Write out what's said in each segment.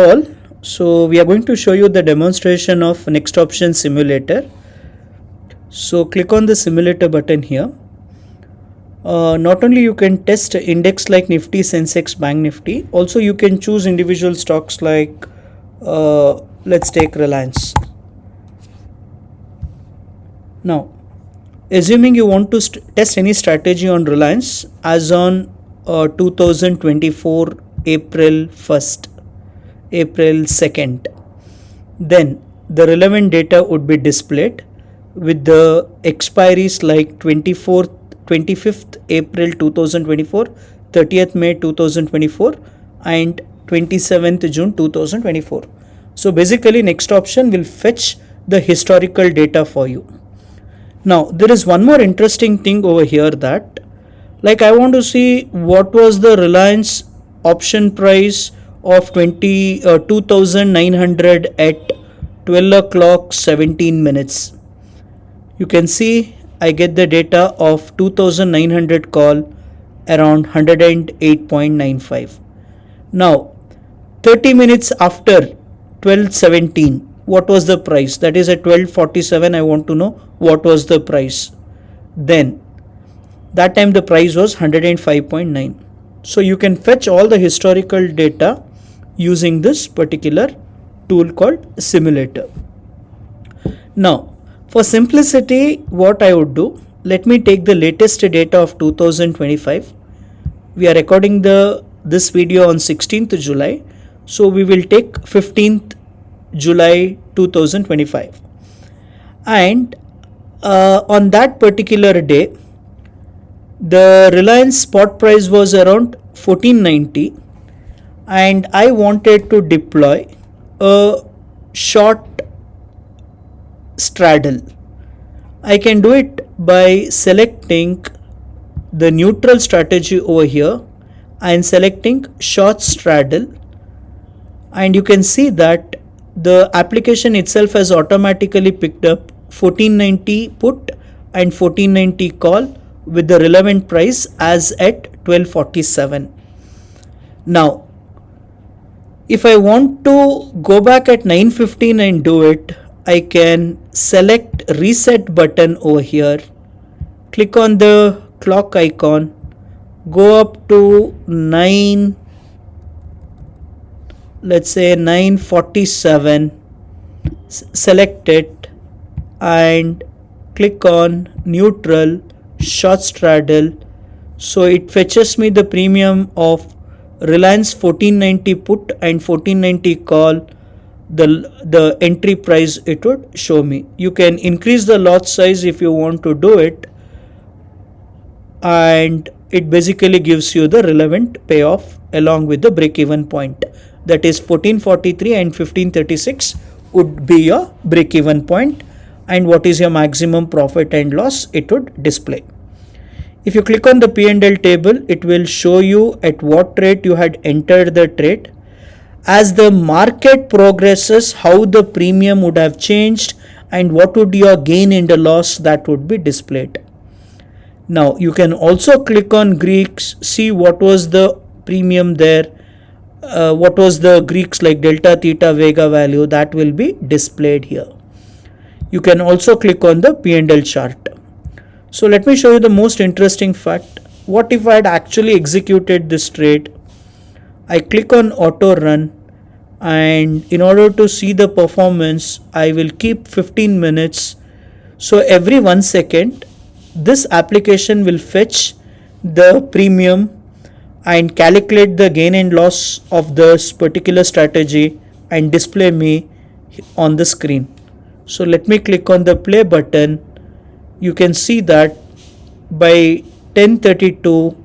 All. So we are going to show you the demonstration of NxtOption simulator. So click on the simulator button here. Not only you can test index like Nifty, Sensex, Bank Nifty, also you can choose individual stocks like let's take Reliance. Now assuming you want to test any strategy on Reliance as on 2024 April 1st, April 2nd, then the relevant data would be displayed with the expiries like 25th April 2024, 30th May 2024 and 27th June 2024. So basically NxtOption will fetch the historical data for you. Now there is one more interesting thing over here, that like I want to see what was the Reliance option price of 2,900 at 12 o'clock 17 minutes. You can see I get the data of 2,900 call around 108.95. Now 30 minutes after 12:17, what was the price? That is at 12:47. I want to know what was the price. Then that time the price was 105.9. So you can fetch all the historical data using this particular tool called simulator. Now for simplicity, what I would do, let me take the latest data of 2025. We are recording this video on 16th July. So we will take 15th July 2025. And on that particular day, the Reliance spot price was around 1490 and I wanted to deploy a short straddle. I can do it by selecting the neutral strategy over here and selecting short straddle, and you can see that the application itself has automatically picked up 1490 put and 1490 call with the relevant price as at 12:47. Now if I want to go back at 9:15 and do it, I can select reset button over here, click on the clock icon, go up to 9:47, select it and click on neutral short straddle. So it fetches me the premium of Reliance 1490 put and 1490 call. The entry price it would show me. You can increase the lot size if you want to do it, and it basically gives you the relevant payoff along with the break-even point. That is 1443 and 1536 would be your break-even point, and what is your maximum profit and loss it would display. If you click on the P&L table, it will show you at what rate you had entered the trade. As the market progresses, how the premium would have changed and what would your gain in the loss that would be displayed. Now you can also click on Greeks, see what was the premium there, what was the Greeks like delta, theta, vega value, that will be displayed here. You can also click on the P&L chart. So let me show you the most interesting fact. What if I had actually executed this trade? I click on auto run, and in order to see the performance, I will keep 15 minutes. So every 1 second, this application will fetch the premium and calculate the gain and loss of this particular strategy and display me on the screen. So let me click on the play button. You can see that by 10:32,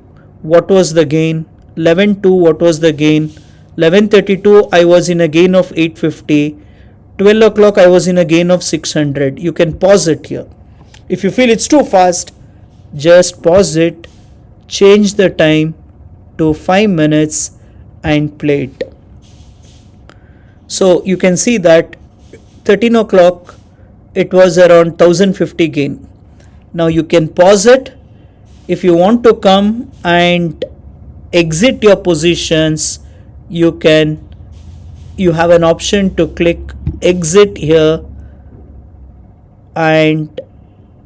what was the gain? 11:02, what was the gain? 11:32, I was in a gain of 850. 12 o'clock, I was in a gain of 600. You can pause it here. If you feel it's too fast, just pause it, change the time to 5 minutes and play it. So you can see that 13 o'clock, it was around 1050 gain. Now you can pause it. If you want to come and exit your positions, you can you have an option to click exit here, and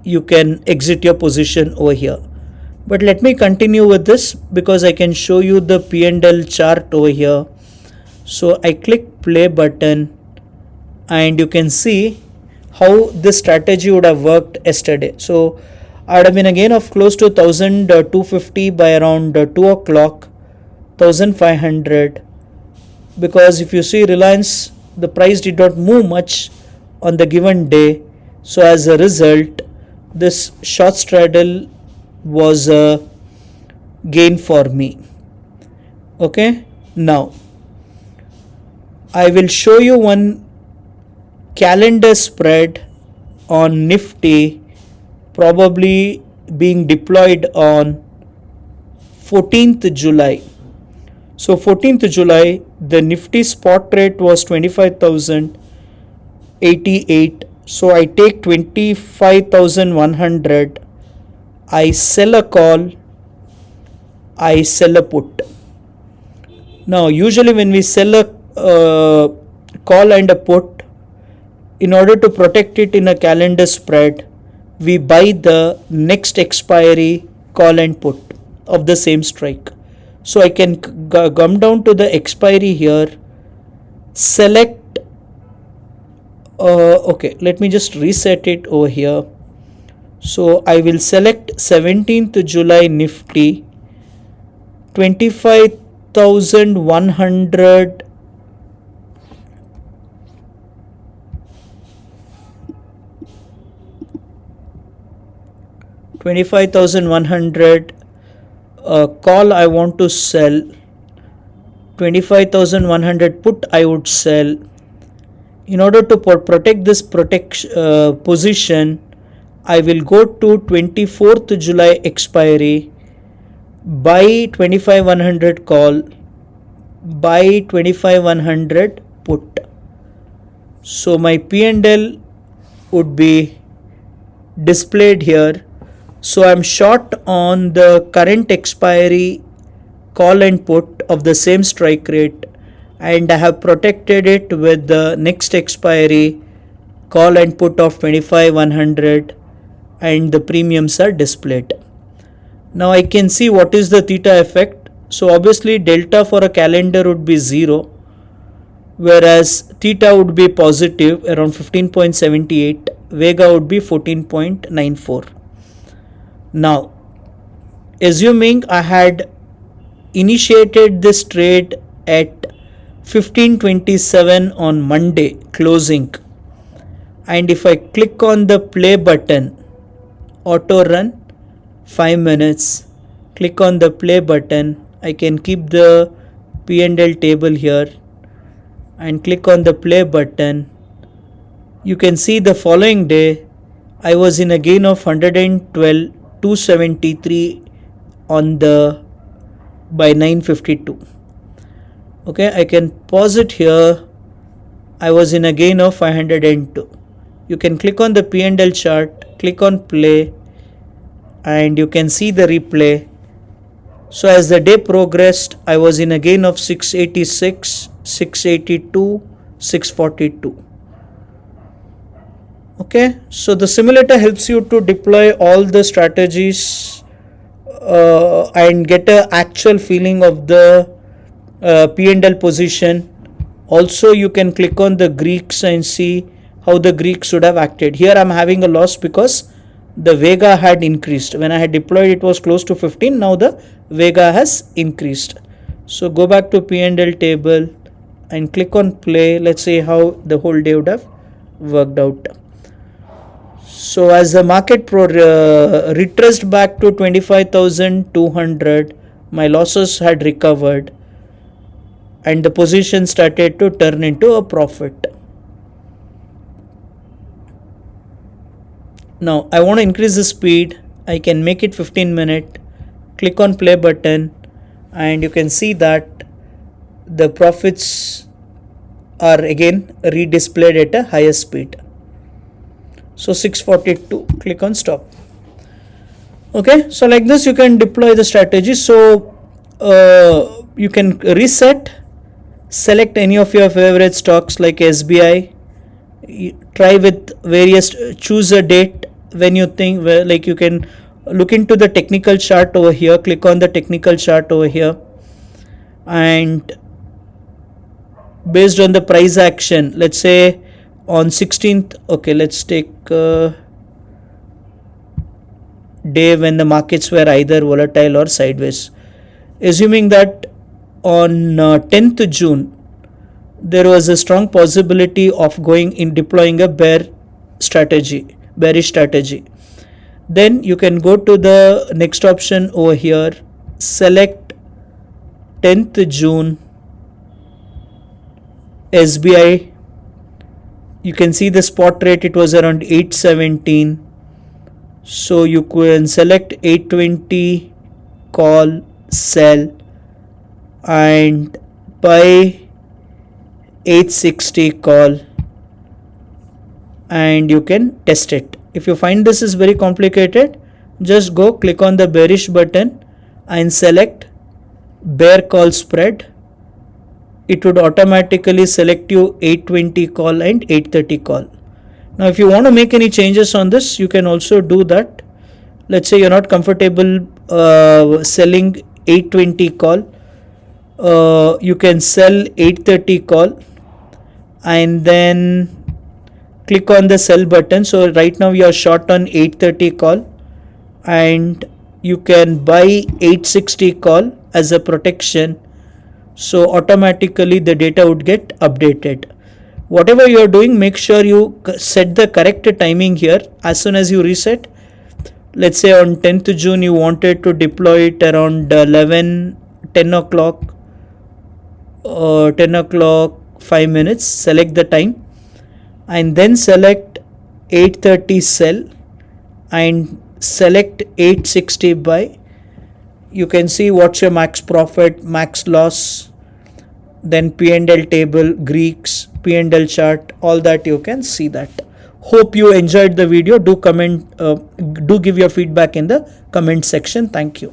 you can exit your position over here. But let me continue with this because I can show you the P&L chart over here. So I click play button, and you can see how this strategy would have worked yesterday. So I would have been a gain of close to 1250 by around 2 o'clock, 1500, because if you see Reliance, the price did not move much on the given day. So as a result, this short straddle was a gain for me. Okay, now I will show you one calendar spread on Nifty, probably being deployed on 14th July. So 14th July, the Nifty spot rate was 25,088. So I take 25,100. I sell a call, I sell a put. Now usually when we sell a call and a put, in order to protect it in a calendar spread, we buy the next expiry call and put of the same strike. So I can come down to the expiry here, select, okay, let me just reset it over here. So I will select 17th July Nifty, 25,100. Call I want to sell, 25,100 put I would sell. In order to protect this position, I will go to 24th July expiry, buy 25,100 call, buy 25,100 put. So my P&L would be displayed here. So I'm short on the current expiry call and put of the same strike rate, and I have protected it with the next expiry call and put of 25,100, and the premiums are displayed. Now I can see what is the theta effect. So obviously delta for a calendar would be 0, whereas theta would be positive around 15.78, Vega would be 14.94. Now, assuming I had initiated this trade at 15:27 on Monday closing, and if I click on the play button, auto run 5 minutes, click on the play button, I can keep the P&L table here and click on the play button. You can see the following day I was in a gain of 112,273 on the by 9:52. Okay, I can pause it here. I was in a gain of 502. You can click on the P&L chart, click on play, and you can see the replay. So as the day progressed, I was in a gain of 686, 682, 642. Okay, so the simulator helps you to deploy all the strategies and get an actual feeling of the P&L position. Also, you can click on the Greeks and see how the Greeks should have acted. Here I am having a loss because the Vega had increased. When I had deployed, it was close to 15. Now the Vega has increased. So go back to P&L table and click on play. Let's see how the whole day would have worked out. So as the market retraced back to 25,200, my losses had recovered and the position started to turn into a profit. Now I want to increase the speed. I can make it 15 minutes. Click on play button and you can see that the profits are again redisplayed at a higher speed. So 642, click on stop. Okay, so like this you can deploy the strategy. So you can reset select any of your favorite stocks like SBI. Try with various, choose a date when you think, like you can look into the technical chart over here, click on the technical chart over here, and based on the price action, let's say on 16th, okay, let's take day when the markets were either volatile or sideways. Assuming that on 10th June there was a strong possibility of going in deploying a bearish strategy, then you can go to the next option over here, select 10th June SBI. You can see the spot rate, it was around 817, so you can select 820 call, sell, and buy 860 call, and you can test it. If you find this is very complicated, just go click on the bearish button and select bear call spread. It would automatically select you 820 call and 830 call. Now if you want to make any changes on this, you can also do that. Let's say you're not comfortable selling 820 call, you can sell 830 call and then click on the sell button. So right now you are short on 830 call, and you can buy 860 call as a protection, so automatically the data would get updated. Whatever you are doing, make sure you set the correct timing here. As soon as you reset, let's say on 10th June you wanted to deploy it around 10 o'clock 5 minutes, select the time and then select 830 sell and select 860 buy. You can see what's your max profit, max loss, then P&L table, Greeks, P&L chart, all that you can see that. Hope you enjoyed the video. Do comment, do give your feedback in the comment section. Thank you.